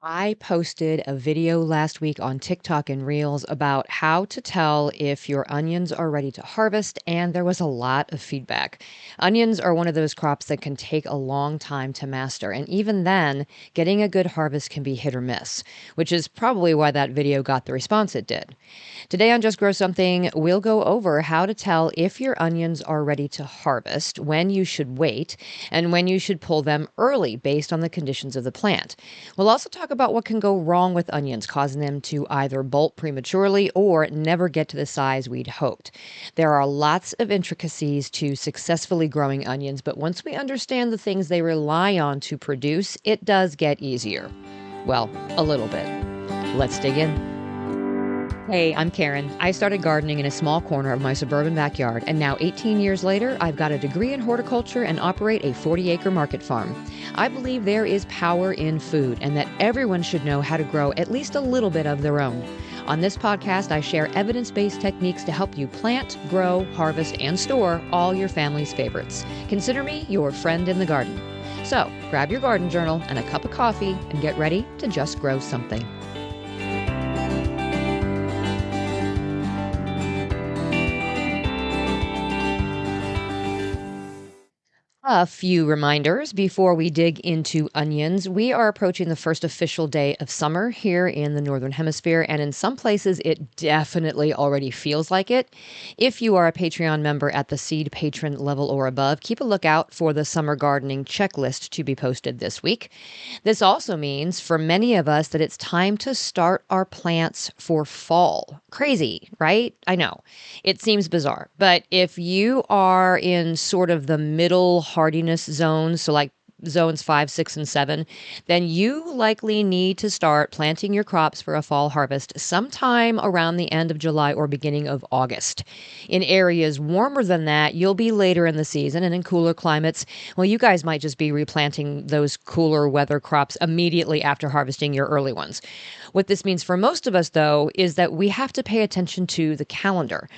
I posted a video last week on TikTok and Reels about how to tell if your onions are ready to harvest, and there was a lot of feedback. Onions are one of those crops that can take a long time to master, and even then, getting a good harvest can be hit or miss, which is probably why that video got the response it did. Today on Just Grow Something, we'll go over how to tell if your onions are ready to harvest, when you should wait, and when you should pull them early based on the conditions of the plant. We'll also talk about what can go wrong with onions, causing them to either bolt prematurely or never get to the size we'd hoped. There are lots of intricacies to successfully growing onions, but once we understand the things they rely on to produce, it does get easier. Well, a little bit. Let's dig in. Hey, I'm Karen. I started gardening in a small corner of my suburban backyard, and now 18 years later, I've got a degree in horticulture and operate a 40-acre market farm. I believe there is power in food and that everyone should know how to grow at least a little bit of their own. On this podcast, I share evidence-based techniques to help you plant, grow, harvest, and store all your family's favorites. Consider me your friend in the garden. So, grab your garden journal and a cup of coffee and get ready to just grow something. A few reminders before we dig into onions. We are approaching the first official day of summer here in the Northern Hemisphere, and in some places it definitely already feels like it. If you are a Patreon member at the Seed Patron level or above, keep a lookout for the summer gardening checklist to be posted this week. This also means for many of us that it's time to start our plants for fall. Crazy, right? I know. It seems bizarre, but if you are in sort of the middle hardiness zones, so like zones 5, 6, and 7, then you likely need to start planting your crops for a fall harvest sometime around the end of July or beginning of August. In areas warmer than that, you'll be later in the season, and in cooler climates, well, you guys might just be replanting those cooler weather crops immediately after harvesting your early ones. What this means for most of us, though, is that we have to pay attention to the calendar.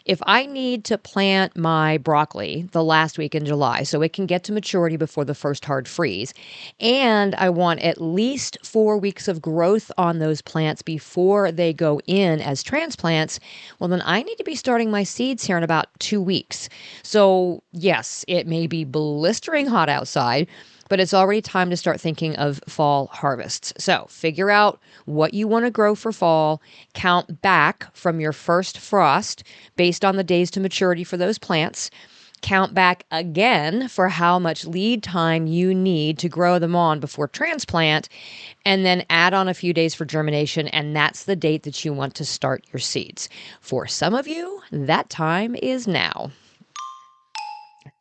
If I need to plant my broccoli the last week in July so it can get to maturity before the first hard freeze, and I want at least 4 weeks of growth on those plants before they go in as transplants, well, then I need to be starting my seeds here in about 2 weeks. So yes, it may be blistering hot outside, but it's already time to start thinking of fall harvests. So figure out what you want to grow for fall, count back from your first frost based on the days to maturity for those plants, count back again for how much lead time you need to grow them on before transplant, and then add on a few days for germination, and that's the date that you want to start your seeds. For some of you, that time is now.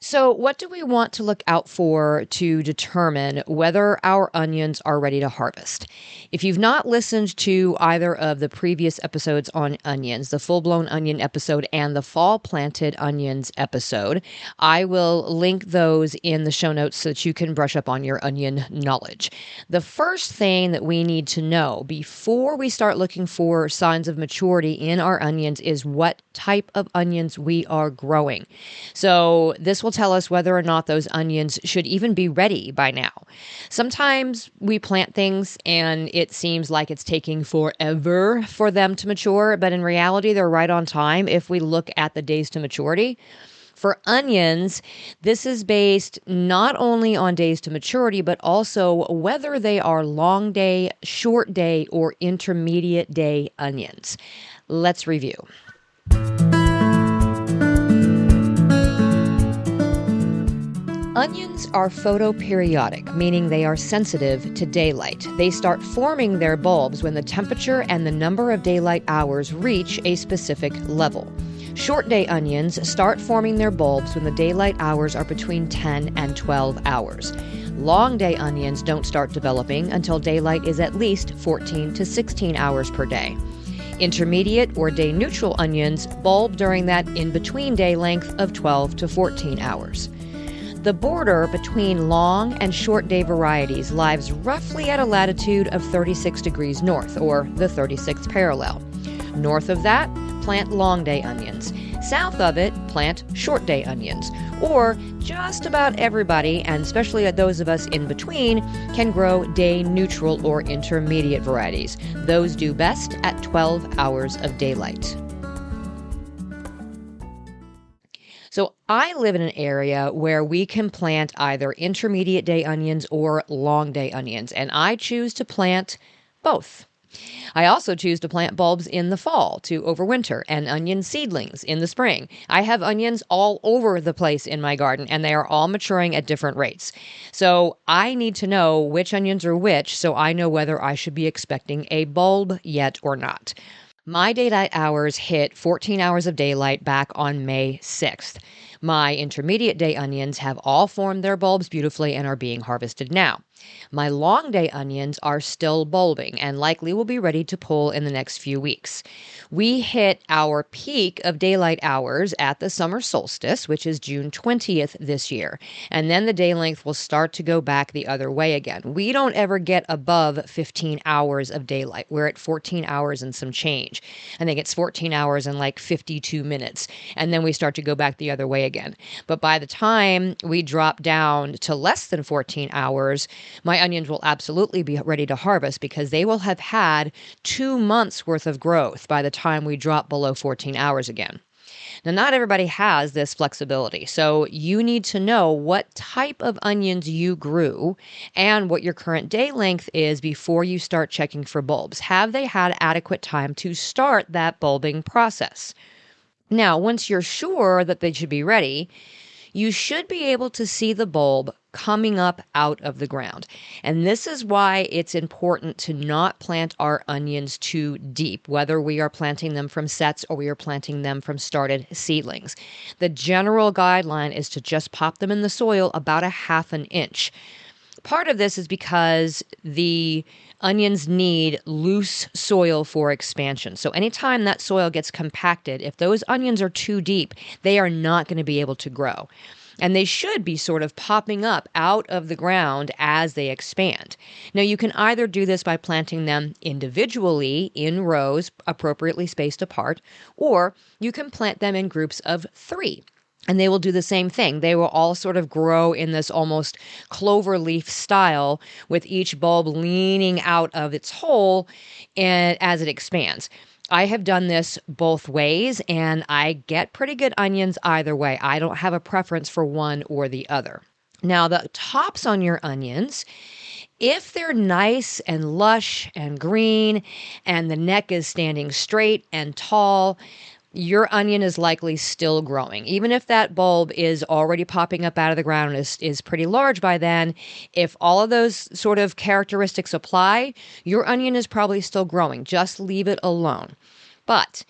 So what do we want to look out for to determine whether our onions are ready to harvest? If you've not listened to either of the previous episodes on onions, the full-blown onion episode and the fall planted onions episode, I will link those in the show notes so that you can brush up on your onion knowledge. The first thing that we need to know before we start looking for signs of maturity in our onions is what type of onions we are growing. So this will tell us whether or not those onions should even be ready by now. Sometimes we plant things and it seems like it's taking forever for them to mature, but in reality, they're right on time if we look at the days to maturity. For onions, this is based not only on days to maturity, but also whether they are long day, short day, or intermediate day onions. Let's review. Onions are photoperiodic, meaning they are sensitive to daylight. They start forming their bulbs when the temperature and the number of daylight hours reach a specific level. Short day onions start forming their bulbs when the daylight hours are between 10 and 12 hours. Long day onions don't start developing until daylight is at least 14 to 16 hours per day. Intermediate or day neutral onions bulb during that in-between day length of 12 to 14 hours. The border between long and short day varieties lies roughly at a latitude of 36 degrees north, or the 36th parallel. North of that, plant long day onions. South of it, plant short day onions. Or just about everybody, and especially those of us in between, can grow day neutral or intermediate varieties. Those do best at 12 hours of daylight. So I live in an area where we can plant either intermediate day onions or long day onions, and I choose to plant both. I also choose to plant bulbs in the fall to overwinter and onion seedlings in the spring. I have onions all over the place in my garden, and they are all maturing at different rates. So I need to know which onions are which so I know whether I should be expecting a bulb yet or not. My daylight hours hit 14 hours of daylight back on May 6th. My intermediate day onions have all formed their bulbs beautifully and are being harvested now. My long day onions are still bulbing and likely will be ready to pull in the next few weeks. We hit our peak of daylight hours at the summer solstice, which is June 20th this year, and then the day length will start to go back the other way again. We don't ever get above 15 hours of daylight. We're at 14 hours and some change. I think it's 14 hours and like 52 minutes, and then we start to go back the other way again. But by the time we drop down to less than 14 hours, my onions will absolutely be ready to harvest because they will have had 2 months worth of growth by the time we drop below 14 hours again. Now, not everybody has this flexibility, so you need to know what type of onions you grew and what your current day length is before you start checking for bulbs. Have they had adequate time to start that bulbing process? Now, once you're sure that they should be ready, you should be able to see the bulb coming up out of the ground. And this is why it's important to not plant our onions too deep, whether we are planting them from sets or we are planting them from started seedlings. The general guideline is to just pop them in the soil about 1/2 inch. Part of this is because the onions need loose soil for expansion. So anytime that soil gets compacted, if those onions are too deep, they are not going to be able to grow. And they should be sort of popping up out of the ground as they expand. Now, you can either do this by planting them individually in rows appropriately spaced apart, or you can plant them in groups of 3. And they will do the same thing. They will all sort of grow in this almost clover leaf style with each bulb leaning out of its hole and as it expands. I have done this both ways and I get pretty good onions either way. I don't have a preference for one or the other. Now, the tops on your onions, if they're nice and lush and green and the neck is standing straight and tall, your onion is likely still growing. Even if that bulb is already popping up out of the ground and is pretty large by then, if all of those sort of characteristics apply, your onion is probably still growing. Just leave it alone. But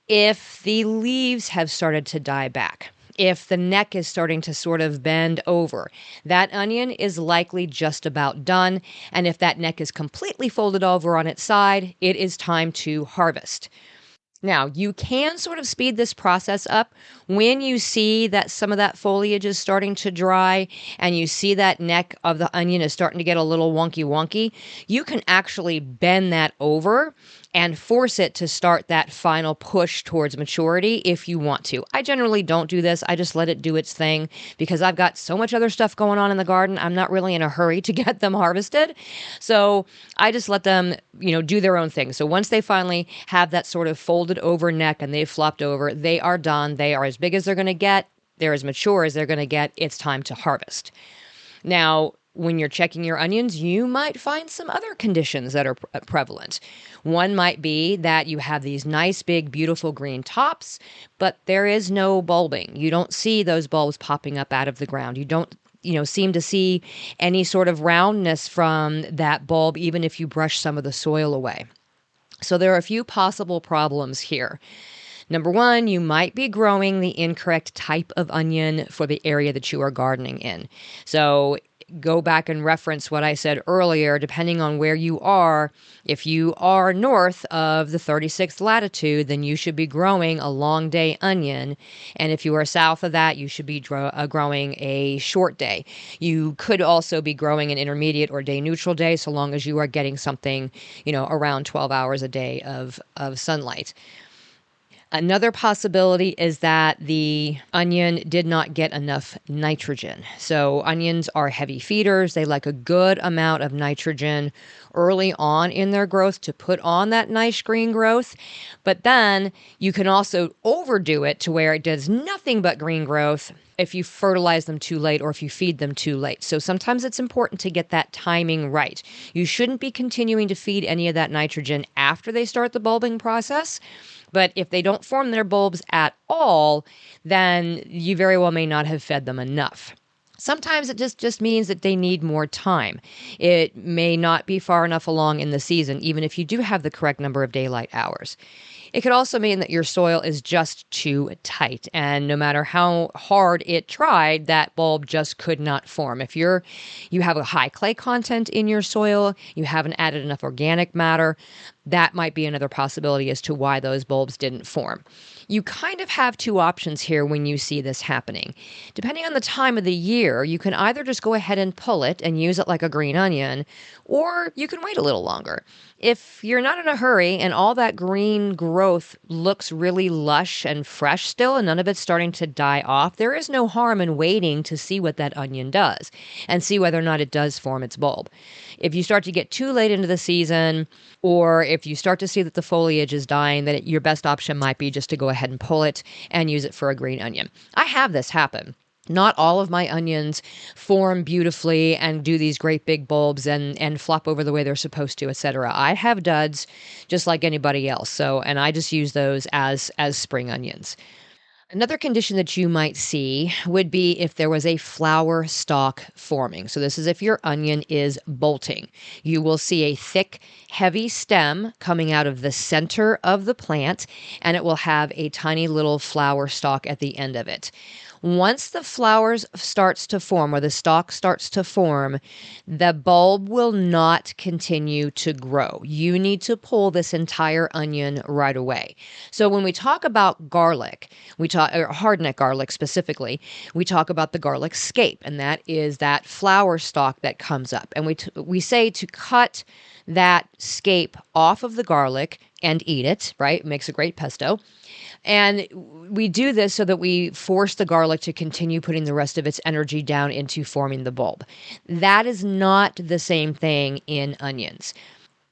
if the leaves have started to die back, if the neck is starting to sort of bend over, that onion is likely just about done. And if that neck is completely folded over on its side, it is time to harvest. Now, you can sort of speed this process up when you see that some of that foliage is starting to dry and you see that neck of the onion is starting to get a little wonky. You can actually bend that over and force it to start that final push towards maturity if you want to. I generally don't do this. I just let it do its thing because I've got so much other stuff going on in the garden. I'm not really in a hurry to get them harvested. So I just let them, do their own thing. So once they finally have that sort of folded over neck and they've flopped over, they are done. They are as big as they're going to get. They're as mature as they're going to get. It's time to harvest. Now, when you're checking your onions, you might find some other conditions that are prevalent. One might be that you have these nice, big, beautiful green tops, but there is no bulbing. You don't see those bulbs popping up out of the ground. You don't, seem to see any sort of roundness from that bulb, even if you brush some of the soil away. So there are a few possible problems here. Number one, you might be growing the incorrect type of onion for the area that you are gardening in. So go back and reference what I said earlier. Depending on where you are, if you are north of the 36th latitude, then you should be growing a long day onion. And if you are south of that, you should be growing a short day. You could also be growing an intermediate or day neutral day, so long as you are getting something, around 12 hours a day of sunlight. Another possibility is that the onion did not get enough nitrogen. So, onions are heavy feeders. They like a good amount of nitrogen early on in their growth to put on that nice green growth. But then you can also overdo it to where it does nothing but green growth if you fertilize them too late or if you feed them too late. So sometimes it's important to get that timing right. You shouldn't be continuing to feed any of that nitrogen after they start the bulbing process. But if they don't form their bulbs at all, then you very well may not have fed them enough. Sometimes it just means that they need more time. It may not be far enough along in the season, even if you do have the correct number of daylight hours. It could also mean that your soil is just too tight, and no matter how hard it tried, that bulb just could not form. If you have a high clay content in your soil, you haven't added enough organic matter, that might be another possibility as to why those bulbs didn't form. You kind of have two options here when you see this happening. Depending on the time of the year, you can either just go ahead and pull it and use it like a green onion, or you can wait a little longer. If you're not in a hurry and all that green growth looks really lush and fresh still and none of it's starting to die off, there is no harm in waiting to see what that onion does and see whether or not it does form its bulb. If you start to get too late into the season, or if you start to see that the foliage is dying, then your best option might be just to go ahead and pull it and use it for a green onion. I have this happen. Not all of my onions form beautifully and do these great big bulbs and flop over the way they're supposed to, etc. I have duds just like anybody else. And I just use those as spring onions. Another condition that you might see would be if there was a flower stalk forming. So this is if your onion is bolting. You will see a thick, heavy stem coming out of the center of the plant, and it will have a tiny little flower stalk at the end of it. Once the flowers starts to form or the stalk starts to form, the bulb will not continue to grow. You need to pull this entire onion right away. So when we talk about garlic, we talk or hardneck garlic specifically, we talk about the garlic scape, and that is that flower stalk that comes up. And we say to cut that scape off of the garlic and eat it, right? It makes a great pesto. And we do this so that we force the garlic to continue putting the rest of its energy down into forming the bulb. That is not the same thing in onions.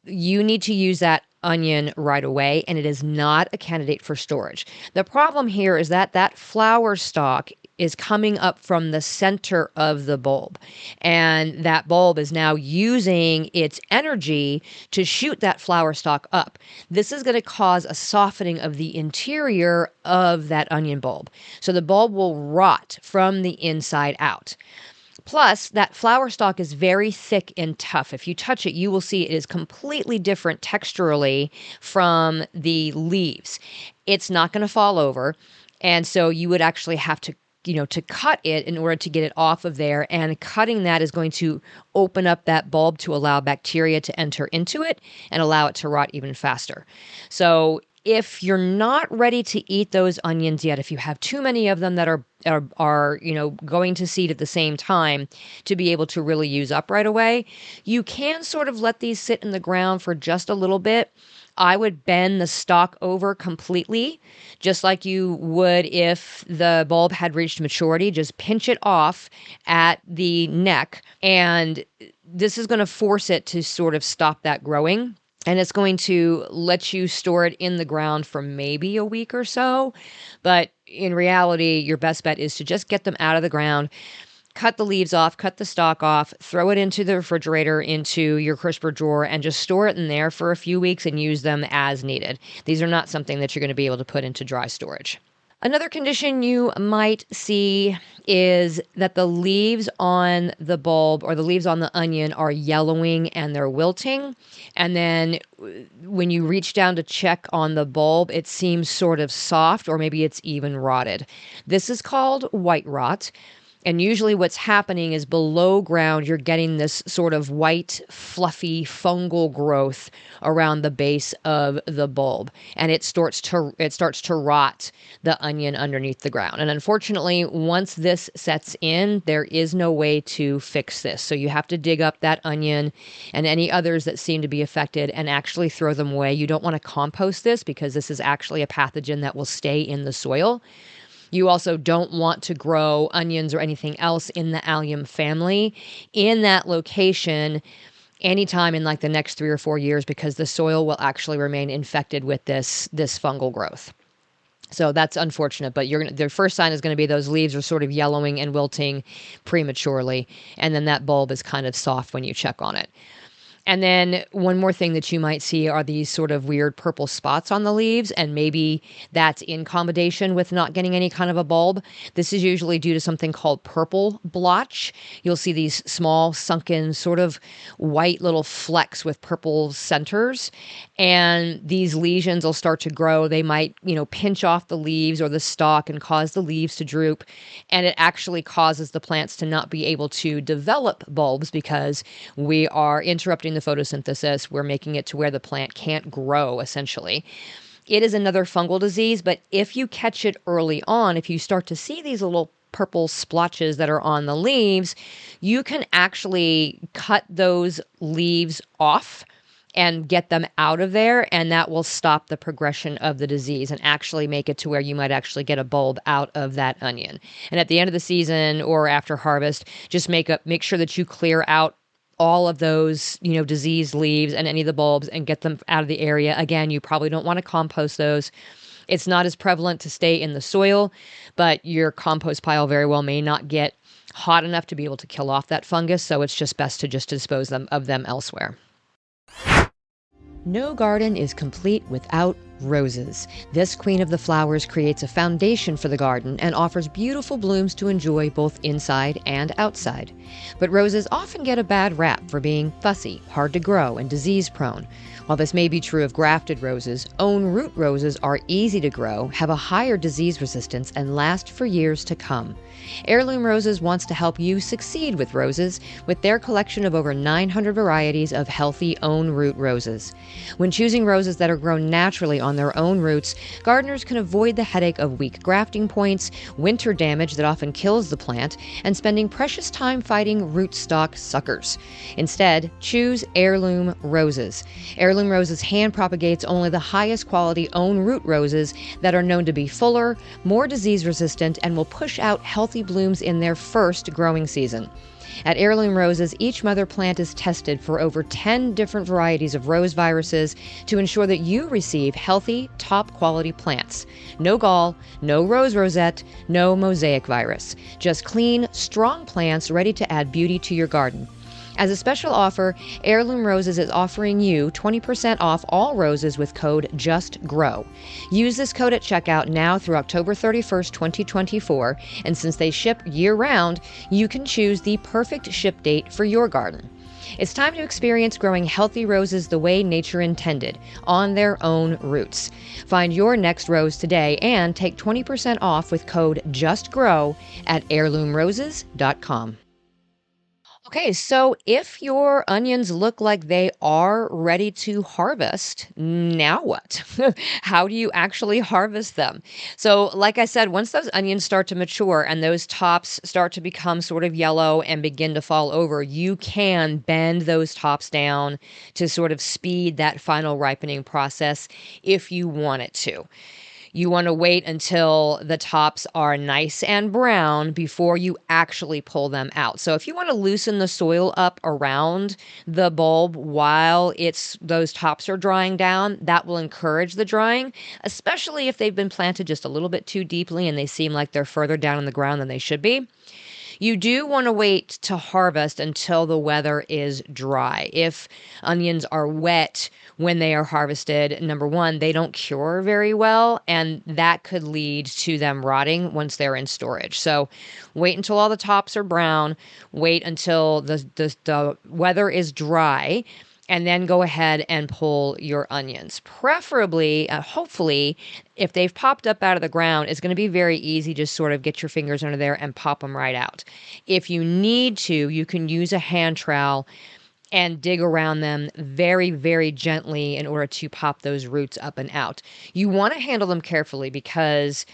You need to use that onion right away, and it is not a candidate for storage. The problem here is that that flower stalk is coming up from the center of the bulb, and that bulb is now using its energy to shoot that flower stalk up. This is going to cause a softening of the interior of that onion bulb, so the bulb will rot from the inside out. Plus, that flower stalk is very thick and tough. If you touch it, you will see it is completely different texturally from the leaves. It's not going to fall over, and so you would actually have to cut it in order to get it off of there. And cutting that is going to open up that bulb to allow bacteria to enter into it and allow it to rot even faster. So if you're not ready to eat those onions yet, if you have too many of them that are going to seed at the same time to be able to really use up right away, you can sort of let these sit in the ground for just a little bit. I would bend the stalk over completely, just like you would if the bulb had reached maturity. Just pinch it off at the neck, and this is going to force it to sort of stop that growing. And it's going to let you store it in the ground for maybe a week or so. But in reality, your best bet is to just get them out of the ground, cut the leaves off, cut the stalk off, throw it into the refrigerator, into your crisper drawer, and just store it in there for a few weeks and use them as needed. These are not something that you're going to be able to put into dry storage. Another condition you might see is that the leaves on the bulb or the leaves on the onion are yellowing and they're wilting. And then when you reach down to check on the bulb, it seems sort of soft or maybe it's even rotted. This is called white rot. And usually what's happening is below ground, you're getting this sort of white, fluffy fungal growth around the base of the bulb. And it starts to rot the onion underneath the ground. And unfortunately, once this sets in, there is no way to fix this. So you have to dig up that onion and any others that seem to be affected and actually throw them away. You don't want to compost this because this is actually a pathogen that will stay in the soil. You also don't want to grow onions or anything else in the allium family in that location anytime in like the next 3 or 4 years, because the soil will actually remain infected with this fungal growth. So that's unfortunate, but the first sign is going to be those leaves are sort of yellowing and wilting prematurely, and then that bulb is kind of soft when you check on it. And then one more thing that you might see are these sort of weird purple spots on the leaves, and maybe that's in combination with not getting any kind of a bulb. This is usually due to something called purple blotch. You'll see these small, sunken, sort of white little flecks with purple centers, and these lesions will start to grow. They might, pinch off the leaves or the stalk and cause the leaves to droop, and it actually causes the plants to not be able to develop bulbs because we are interrupting the photosynthesis. We're making it to where the plant can't grow, essentially. It is another fungal disease, but if you catch it early on, if you start to see these little purple splotches that are on the leaves, you can actually cut those leaves off and get them out of there, and that will stop the progression of the disease and actually make it to where you might actually get a bulb out of that onion. And at the end of the season or after harvest, just make sure that you clear out all of those, diseased leaves and any of the bulbs and get them out of the area. Again, you probably don't want to compost those. It's not as prevalent to stay in the soil, but your compost pile very well may not get hot enough to be able to kill off that fungus. So it's just best to just dispose of them elsewhere. No garden is complete without roses. This queen of the flowers creates a foundation for the garden and offers beautiful blooms to enjoy both inside and outside. But roses often get a bad rap for being fussy, hard to grow, and disease-prone. While this may be true of grafted roses, own root roses are easy to grow, have a higher disease resistance, and last for years to come. Heirloom Roses wants to help you succeed with roses with their collection of over 900 varieties of healthy own root roses. When choosing roses that are grown naturally on their own roots, gardeners can avoid the headache of weak grafting points, winter damage that often kills the plant, and spending precious time fighting rootstock suckers. Instead, choose Heirloom Roses. Heirloom Roses hand propagates only the highest quality own root roses that are known to be fuller, more disease resistant, and will push out healthy blooms in their first growing season. At Heirloom Roses, each mother plant is tested for over 10 different varieties of rose viruses to ensure that you receive healthy, top-quality plants. No gall, no rose rosette, no mosaic virus. Just clean, strong plants ready to add beauty to your garden. As a special offer, Heirloom Roses is offering you 20% off all roses with code JUSTGROW. Use this code at checkout now through October 31st, 2024, and since they ship year-round, you can choose the perfect ship date for your garden. It's time to experience growing healthy roses the way nature intended, on their own roots. Find your next rose today and take 20% off with code JUSTGROW at heirloomroses.com. Okay, so if your onions look like they are ready to harvest, now what? How do you actually harvest them? So, like I said, once those onions start to mature and those tops start to become sort of yellow and begin to fall over, you can bend those tops down to sort of speed that final ripening process if you want it to. You want to wait until the tops are nice and brown before you actually pull them out. So if you want to loosen the soil up around the bulb while those tops are drying down, that will encourage the drying, especially if they've been planted just a little bit too deeply and they seem like they're further down in the ground than they should be. You do want to wait to harvest until the weather is dry. If onions are wet when they are harvested, number one, they don't cure very well, and that could lead to them rotting once they're in storage. So wait until all the tops are brown, wait until the weather is dry, and then go ahead and pull your onions. Preferably, hopefully, if they've popped up out of the ground, it's going to be very easy. Just sort of get your fingers under there and pop them right out. If you need to, you can use a hand trowel and dig around them very, very gently in order to pop those roots up and out. You want to handle them carefully because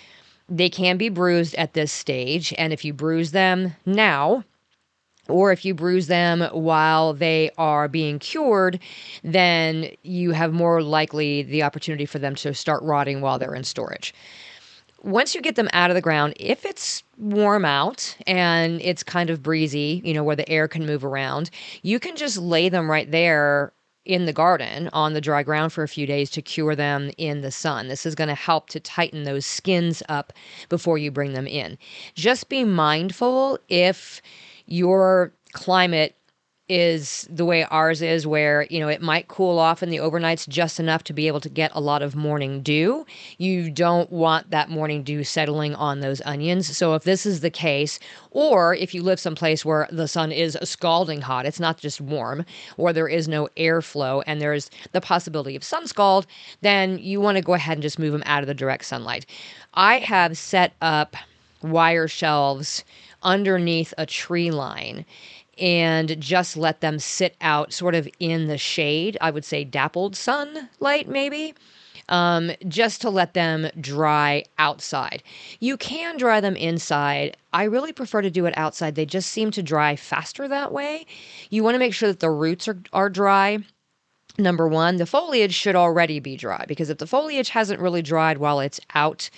they can be bruised at this stage. And if you bruise them now, or if you bruise them while they are being cured, then you have more likely the opportunity for them to start rotting while they're in storage. Once you get them out of the ground, if it's warm out and it's kind of breezy, where the air can move around, you can just lay them right there in the garden on the dry ground for a few days to cure them in the sun. This is going to help to tighten those skins up before you bring them in. Just be mindful if your climate is the way ours is, where it might cool off in the overnights just enough to be able to get a lot of morning dew. You don't want that morning dew settling on those onions. So if this is the case, or if you live someplace where the sun is scalding hot, it's not just warm, or there is no airflow and there's the possibility of sun scald, then you want to go ahead and just move them out of the direct sunlight. I have set up wire shelves underneath a tree line and just let them sit out sort of in the shade. I would say dappled sunlight, maybe, just to let them dry outside. You can dry them inside. I really prefer to do it outside. They just seem to dry faster that way. You want to make sure that the roots are dry. Number one, the foliage should already be dry, because if the foliage hasn't really dried while it's out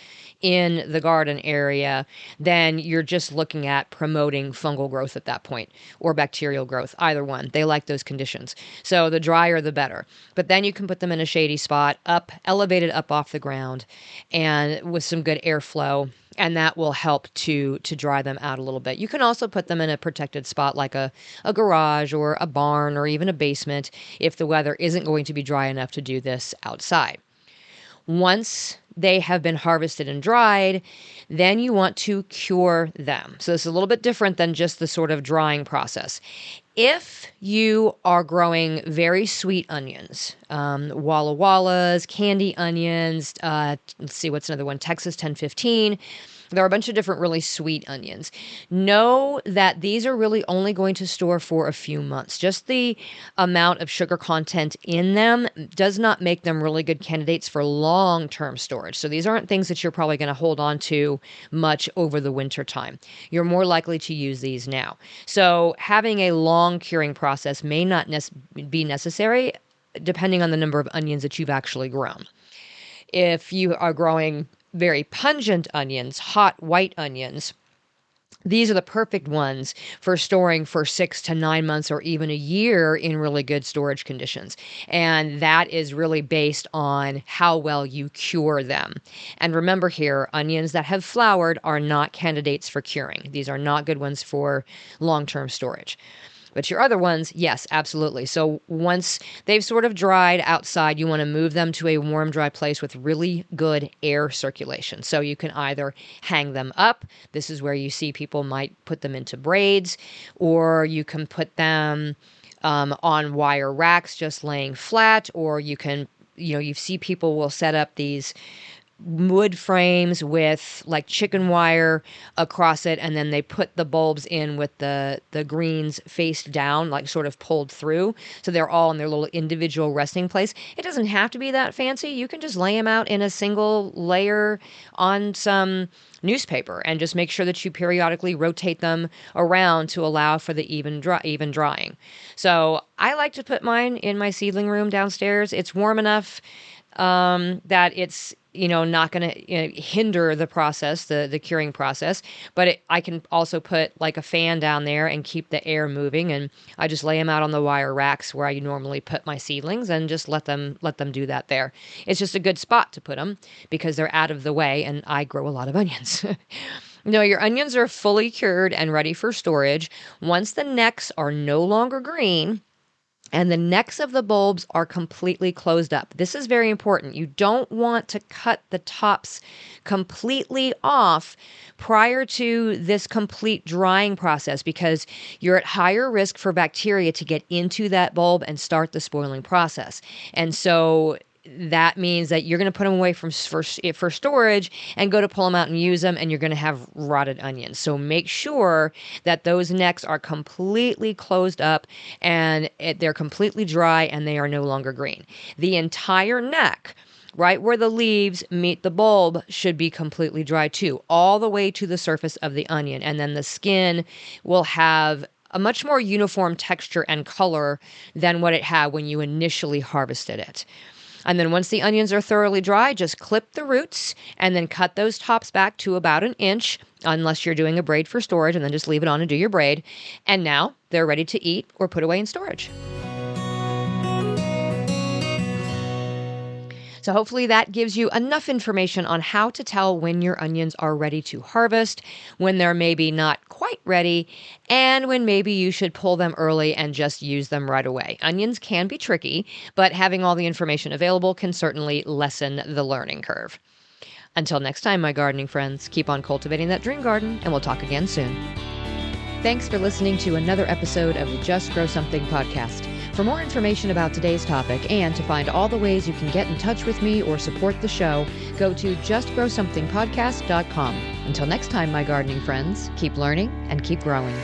in the garden area, then you're just looking at promoting fungal growth at that point, or bacterial growth, either one. They like those conditions. So the drier, the better. But then you can put them in a shady spot, elevated up off the ground, and with some good airflow, and that will help to dry them out a little bit. You can also put them in a protected spot like a garage or a barn or even a basement if the weather isn't going to be dry enough to do this outside. Once they have been harvested and dried, then you want to cure them. So this is a little bit different than just the sort of drying process. If you are growing very sweet onions, Walla Wallas, candy onions, let's see, what's another one? Texas 1015. There are a bunch of different really sweet onions. Know that these are really only going to store for a few months. Just the amount of sugar content in them does not make them really good candidates for long-term storage. So these aren't things that you're probably going to hold on to much over the winter time. You're more likely to use these now. So having a long curing process may not be necessary, depending on the number of onions that you've actually grown. If you are growing very pungent onions, hot white onions, these are the perfect ones for storing for 6 to 9 months or even a year in really good storage conditions. And that is really based on how well you cure them. And remember here, onions that have flowered are not candidates for curing. These are not good ones for long-term storage. But your other ones, yes, absolutely. So once they've sort of dried outside, you want to move them to a warm, dry place with really good air circulation. So you can either hang them up. This is where you see people might put them into braids, or you can put them on wire racks just laying flat, or you can, you see people will set up these wood frames with like chicken wire across it, and then they put the bulbs in with the greens face down, like sort of pulled through, so they're all in their little individual resting place. It doesn't have to be that fancy. You can just lay them out in a single layer on some newspaper and just make sure that you periodically rotate them around to allow for the even drying. So I like to put mine in my seedling room downstairs. It's warm enough that it's not going to hinder the process, the curing process. But I can also put like a fan down there and keep the air moving. And I just lay them out on the wire racks where I normally put my seedlings and just let them do that there. It's just a good spot to put them because they're out of the way, and I grow a lot of onions. No, your onions are fully cured and ready for storage. Once the necks are no longer green, and the necks of the bulbs are completely closed up. This is very important. You don't want to cut the tops completely off prior to this complete drying process because you're at higher risk for bacteria to get into that bulb and start the spoiling process. And so that means that you're going to put them away for storage and go to pull them out and use them, and you're going to have rotted onions. So make sure that those necks are completely closed up and they're completely dry and they are no longer green. The entire neck, right where the leaves meet the bulb, should be completely dry too, all the way to the surface of the onion. And then the skin will have a much more uniform texture and color than what it had when you initially harvested it. And then once the onions are thoroughly dry, just clip the roots and then cut those tops back to about an inch, unless you're doing a braid for storage, and then just leave it on and do your braid. And now they're ready to eat or put away in storage. So hopefully that gives you enough information on how to tell when your onions are ready to harvest, when they're maybe not quite ready, and when maybe you should pull them early and just use them right away. Onions can be tricky, but having all the information available can certainly lessen the learning curve. Until next time, my gardening friends, keep on cultivating that dream garden, and we'll talk again soon. Thanks for listening to another episode of the Just Grow Something podcast. For more information about today's topic and to find all the ways you can get in touch with me or support the show, go to justgrowsomethingpodcast.com. Until next time, my gardening friends, keep learning and keep growing.